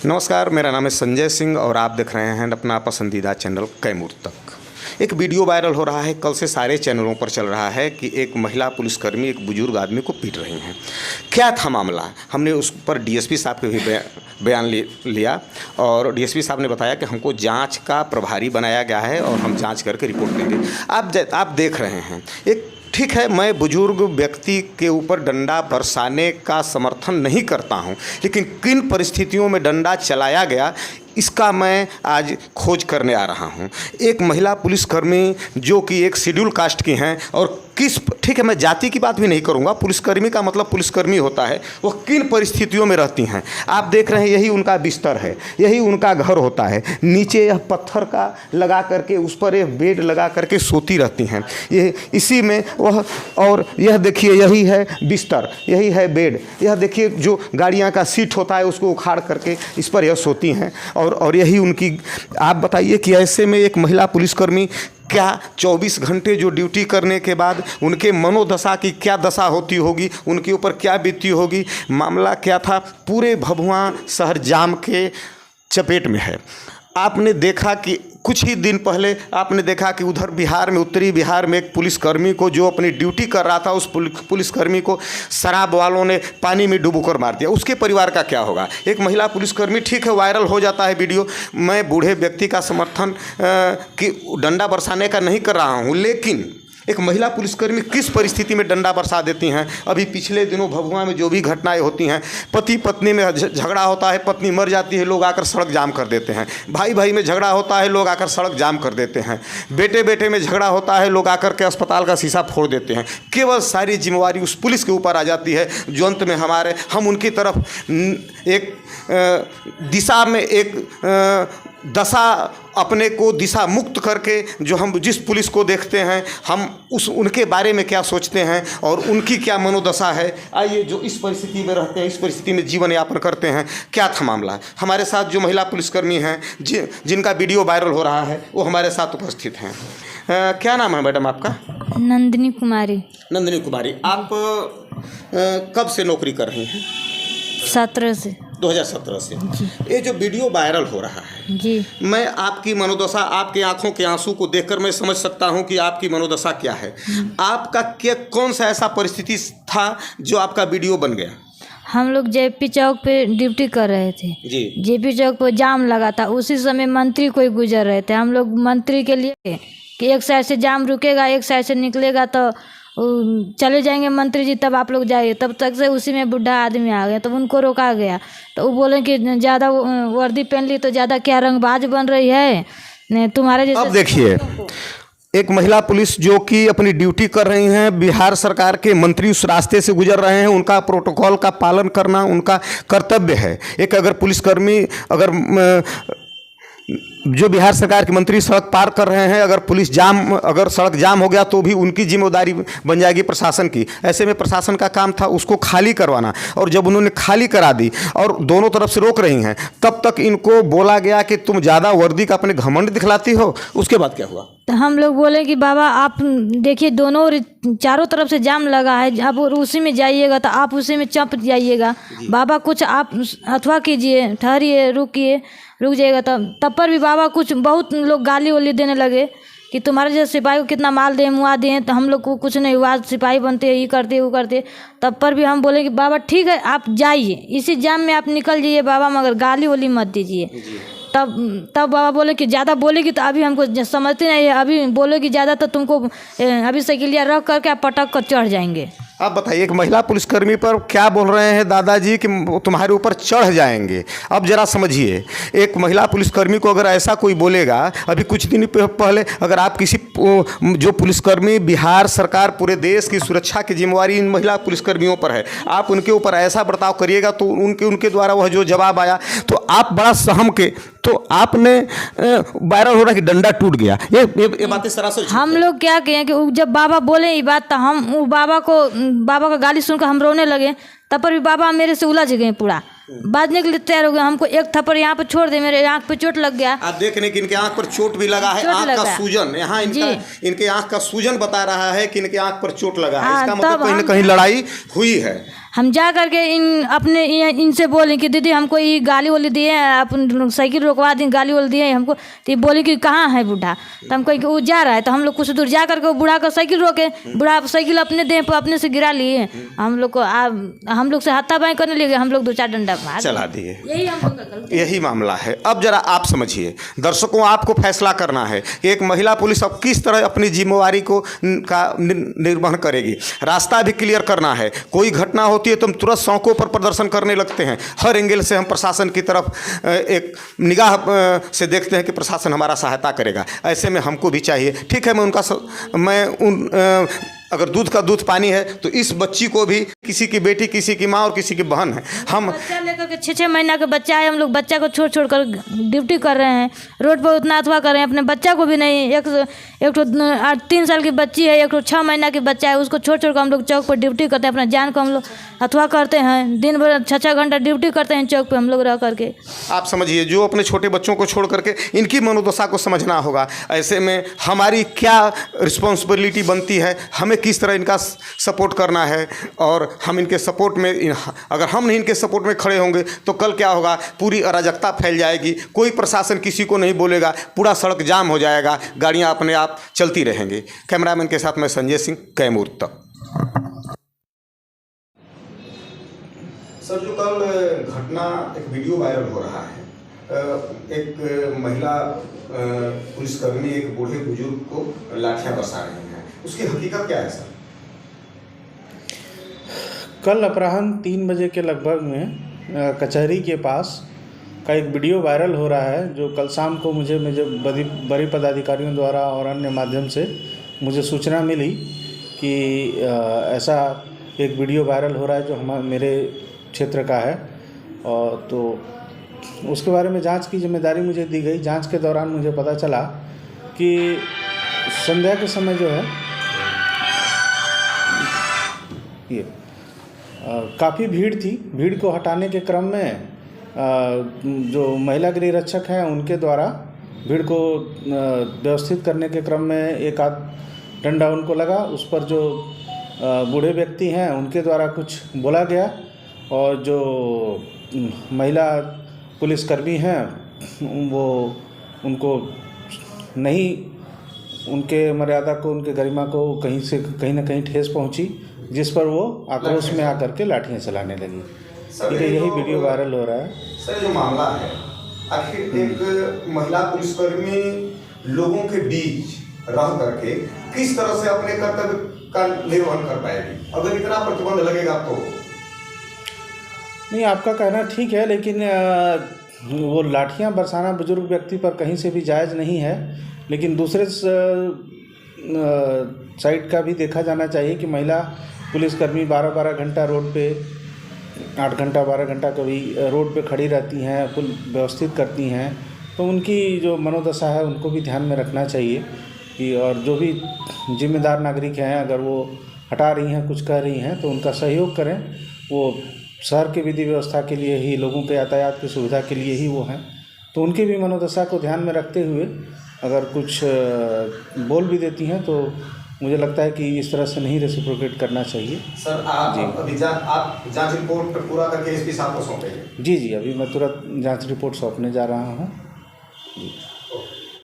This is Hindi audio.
नमस्कार, मेरा नाम है संजय सिंह और आप देख रहे हैं अपना पसंदीदा चैनल कैमूर तक। एक वीडियो वायरल हो रहा है, कल से सारे चैनलों पर चल रहा है कि एक महिला पुलिसकर्मी एक बुजुर्ग आदमी को पीट रही हैं। क्या था मामला, हमने उस पर डीएसपी साहब के भी बयान लिया और डीएसपी साहब ने बताया कि हमको जांच का प्रभारी बनाया गया है और हम जांच करके रिपोर्ट देंगे। आप देख रहे हैं, एक ठीक है, मैं बुजुर्ग व्यक्ति के ऊपर डंडा बरसाने का समर्थन नहीं करता हूं, लेकिन किन परिस्थितियों में डंडा चलाया गया इसका मैं आज खोज करने आ रहा हूं। एक महिला पुलिसकर्मी जो कि एक शेड्यूल कास्ट की हैं और ठीक है, मैं जाति की बात भी नहीं करूंगा, पुलिसकर्मी का मतलब पुलिसकर्मी होता है, वो किन परिस्थितियों में रहती हैं आप देख रहे हैं। यही उनका बिस्तर है, यही उनका घर होता है। नीचे यह पत्थर का लगा करके उस पर एक बेड लगा करके सोती रहती हैं। ये इसी में वह, और यह देखिए यही है बिस्तर, यही है बेड। यह देखिए जो गाड़ियाँ का सीट होता है उसको उखाड़ करके इस पर यह सोती हैं और यही उनकी। आप बताइए कि ऐसे में एक महिला पुलिसकर्मी क्या 24 घंटे जो ड्यूटी करने के बाद उनके मनोदशा की क्या दशा होती होगी, उनके ऊपर क्या बीती होगी। मामला क्या था, पूरे भभुआ शहर जाम के चपेट में है। आपने देखा कि कुछ ही दिन पहले आपने देखा कि उधर बिहार में, उत्तरी बिहार में एक पुलिसकर्मी को जो अपनी ड्यूटी कर रहा था, उस पुलिसकर्मी को शराब वालों ने पानी में डुबोकर मार दिया। उसके परिवार का क्या होगा। एक महिला पुलिसकर्मी, ठीक है वायरल हो जाता है वीडियो, मैं बूढ़े व्यक्ति का समर्थन कि डंडा बरसाने का नहीं कर रहा हूँ, लेकिन एक महिला पुलिसकर्मी किस परिस्थिति में डंडा बरसा देती हैं। अभी पिछले दिनों भभुआ में जो भी घटनाएं होती हैं, पति पत्नी में झगड़ा होता है, पत्नी मर जाती है, लोग आकर सड़क जाम कर देते हैं। भाई भाई में झगड़ा होता है, लोग आकर सड़क जाम कर देते हैं। बेटे बेटे में झगड़ा होता है, लोग आकर के अस्पताल का शीशा फोड़ देते हैं। केवल सारी जिम्मेवारी उस पुलिस के ऊपर आ जाती है जो अंत में हम उनकी तरफ एक दिशा में एक दशा अपने को दिशा मुक्त करके जो हम जिस पुलिस को देखते हैं, हम उनके बारे में क्या सोचते हैं और उनकी क्या मनोदशा है। आइए, जो इस परिस्थिति में रहते हैं, इस परिस्थिति में जीवन यापन करते हैं, क्या था मामला। हमारे साथ जो महिला पुलिसकर्मी हैं जिनका वीडियो वायरल हो रहा है, वो हमारे साथ उपस्थित हैं। क्या नाम है मैडम आपका? नंदिनी कुमारी। नंदिनी कुमारी, आप कब से नौकरी कर रही हैं? 17 से। 2017 से। ये जो वीडियो वायरल हो रहा है जी, मैं आपकी मनोदशा, आपकी आंखों के आंसू को देखकर मैं समझ सकता हूं कि आपकी मनोदशा क्या है। आपका क्या, कौन सा ऐसा परिस्थिति था जो आपका वीडियो बन गया? हम लोग जेपी चौक पे ड्यूटी कर रहे थे जी। जेपी चौक पर जाम लगा था, उसी समय मंत्री कोई गुजर रहे थे। हम लोग मंत्री के लिए कि एक साइड से जाम रुकेगा, एक साइड से निकलेगा तो चले जाएंगे मंत्री जी, तब आप लोग जाइए। तब तक से उसी में बुढ़ा आदमी आ गया, तब उनको रोका गया। तो वो बोले कि ज़्यादा वर्दी पहन ली तो ज़्यादा क्या रंगबाज बन रही है तुम्हारे जैसे। अब देखिए, एक महिला पुलिस जो कि अपनी ड्यूटी कर रही हैं, बिहार सरकार के मंत्री उस रास्ते से गुजर रहे हैं, उनका प्रोटोकॉल का पालन करना उनका कर्तव्य है। एक अगर पुलिसकर्मी, अगर जो बिहार सरकार के मंत्री सड़क पार कर रहे हैं, अगर सड़क जाम हो गया तो भी उनकी जिम्मेदारी बन जाएगी प्रशासन की। ऐसे में प्रशासन का काम था उसको खाली करवाना, और जब उन्होंने खाली करा दी और दोनों तरफ से रोक रही हैं, तब तक इनको बोला गया कि तुम ज़्यादा वर्दी का अपने घमंड दिखलाती हो। उसके बाद क्या हुआ? तो हम लोग बोले कि बाबा आप देखिए दोनों चारों तरफ से जाम लगा है, अब उसी में जाइएगा तो आप उसी में चंप जाइएगा। बाबा कुछ आप अथवा कीजिए, ठहरिए, रुक जाइएगा। तब पर भी बाबा कुछ बहुत लोग गाली वाली देने लगे कि तुम्हारे जैसे सिपाही को कितना माल दें, मुआ दें। तो हम लोग को कुछ नहीं हुआ, सिपाही बनते हैं, ये करते वो करते। तब पर भी हम बोले कि बाबा ठीक है आप जाइए, इसी जाम में आप निकल जाइए बाबा, मगर गाली वाली मत दीजिए। तब बाबा बोले कि ज़्यादा बोलेगी तो अभी हमको समझते नहीं है, अभी बोलेगी ज़्यादा तो तुमको अभी साइकिलिया रख करके आप पटक कर चढ़ जाएंगे। आप बताइए, एक महिला पुलिसकर्मी पर क्या बोल रहे हैं दादाजी कि तुम्हारे ऊपर चढ़ जाएंगे। अब जरा समझिए, एक महिला पुलिसकर्मी को अगर ऐसा कोई बोलेगा, अभी कुछ दिन पहले अगर आप किसी जो पुलिसकर्मी, बिहार सरकार पूरे देश की सुरक्षा की जिम्मेवारी इन महिला पुलिसकर्मियों पर है, आप उनके ऊपर ऐसा बर्ताव करिएगा तो उनके द्वारा वह जो जवाब आया तो आप बड़ा सहम के, तो आपने वायरल हो रहा कि डंडा टूट गया। ये बातें सरासर हम लोग क्या कहें कि जब बाबा बोले ये बात तो हम बाबा का गाली सुनकर हम रोने लगे। तब पर भी बाबा मेरे से उलझ गए पूरा। बांधने के लिए तैयार हो गए। हमको एक थप्पड़ यहाँ पे छोड़ दे, मेरे आँख पे चोट लग गया। आप देख रहे हैं कि इनके आंख पर चोट भी लगा है, आंख का सूजन, यहाँ इनके आंख का सूजन बता रहा है कि इनके आंख पर चोट लगा है। इसका मतलब कहीं न कहीं लड़ाई हुई है। हम जा करके इनसे बोले कि दीदी हमको ये गाली वाली दिए, अपन साइकिल रोकवा दी, गाली वाली दिए हमको। तो ये बोली कि कहाँ है बूढ़ा, तो हम कहीं कि वो जा रहा है। तो हम लोग कुछ दूर जा करके वो बूढ़ा का साइकिल रोके, बूढ़ा साइकिल अपने देह पर अपने से गिरा लिए। हम लोग से हाथापाई करने लगे, हम लोग 2-4 डंडा चला दिए। यही मामला है। अब जरा आप समझिए, दर्शकों आपको फैसला करना है कि एक महिला पुलिस अब किस तरह अपनी जिम्मेवारी को निर्वहन करेगी। रास्ता भी क्लियर करना है। कोई घटना होती है तो हम तुरंत सड़कों पर प्रदर्शन करने लगते हैं। हर एंगल से हम प्रशासन की तरफ एक निगाह से देखते हैं कि प्रशासन हमारा सहायता करेगा। ऐसे में हमको भी चाहिए, ठीक है, अगर दूध का दूध पानी है तो इस बच्ची को भी, किसी की बेटी, किसी की माँ और किसी की बहन है, हम बच्चा लेकर के 6-6 महीना का बच्चा है, हम लोग बच्चा को छोड़ कर ड्यूटी कर रहे हैं, रोड पर उतना अथवा कर रहे हैं। अपने बच्चा को भी नहीं, एक 3 साल की बच्ची है, एक 6 महीना की बच्चा है, उसको छोड़ कर हम लोग चौक पर ड्यूटी करते हैं। अपना जान को हम लोग अथवा करते हैं, दिन भर 6-6 घंटा ड्यूटी करते हैं चौक पर हम लोग रह करके। आप समझिए, जो अपने छोटे बच्चों को छोड़ करके, इनकी मनोदशा को समझना होगा। ऐसे में हमारी क्या रिस्पॉन्सिबिलिटी बनती है, हमें किस तरह इनका सपोर्ट करना है। और हम इनके सपोर्ट में, अगर हम नहीं इनके सपोर्ट में खड़े होंगे तो कल क्या होगा, पूरी अराजकता फैल जाएगी। कोई प्रशासन किसी को नहीं बोलेगा, पूरा सड़क जाम हो जाएगा, गाड़ियां अपने आप चलती रहेंगी। कैमरामैन के साथ मैं संजय सिंह, कैमूर तक। सर, जो कल घटना, एक वीडियो वायरल हो रहा है, एक महिला पुलिसकर्मी एक बूढ़े बुजुर्ग को लाठियां बरसा रही हैं, उसकी हकीकत क्या है सर? कल अपराह्न 3 बजे के लगभग में कचहरी के पास का एक वीडियो वायरल हो रहा है, जो कल शाम को मुझे बड़े पदाधिकारियों द्वारा और अन्य माध्यम से मुझे सूचना मिली कि ऐसा एक वीडियो वायरल हो रहा है जो मेरे क्षेत्र का है। और तो उसके बारे में जांच की जिम्मेदारी मुझे दी गई। जांच के दौरान मुझे पता चला कि संध्या के समय जो है ये काफ़ी भीड़ थी। भीड़ को हटाने के क्रम में जो महिला गृह रक्षक हैं उनके द्वारा भीड़ को व्यवस्थित करने के क्रम में एक आध डंडा उनको लगा। उस पर जो बूढ़े व्यक्ति हैं उनके द्वारा कुछ बोला गया, और जो महिला पुलिसकर्मी हैं वो उनको नहीं, उनके मर्यादा को, उनके गरिमा को कहीं ना कहीं ठेस पहुंची, जिस पर वो आक्रोश में आकर के लाठियां चलाने लगी। ठीक है, यही वीडियो वायरल हो रहा है। सर, जो मामला है, आखिर एक महिला पुलिसकर्मी लोगों के बीच रह करके किस तरह से अपने कर्तव्य का निर्वहन कर पाएगी, अगर इतना प्रतिबंध लगेगा तो? नहीं, आपका कहना ठीक है, लेकिन वो लाठियां बरसाना बुजुर्ग व्यक्ति पर कहीं से भी जायज़ नहीं है। लेकिन दूसरे साइड का भी देखा जाना चाहिए कि महिला पुलिसकर्मी 12-12 घंटा रोड पे, 8 घंटा 12 घंटा कभी रोड पे खड़ी रहती हैं, पुल व्यवस्थित करती हैं, तो उनकी जो मनोदशा है उनको भी ध्यान में रखना चाहिए कि, और जो भी जिम्मेदार नागरिक हैं अगर वो हटा रही हैं, कुछ कह रही हैं, तो उनका सहयोग करें। वो शहर के विधि व्यवस्था के लिए ही, लोगों के यातायात की सुविधा के लिए ही वो हैं, तो उनकी भी मनोदशा को ध्यान में रखते हुए अगर कुछ बोल भी देती हैं तो मुझे लगता है कि इस तरह से नहीं रेसिप्रोकेट करना चाहिए। सर, आप जांच रिपोर्ट पूरा करके एसपी साहब को सौंपेंगे? जी, अभी मैं तुरंत जांच रिपोर्ट सौंपने जा रहा हूँ। जी।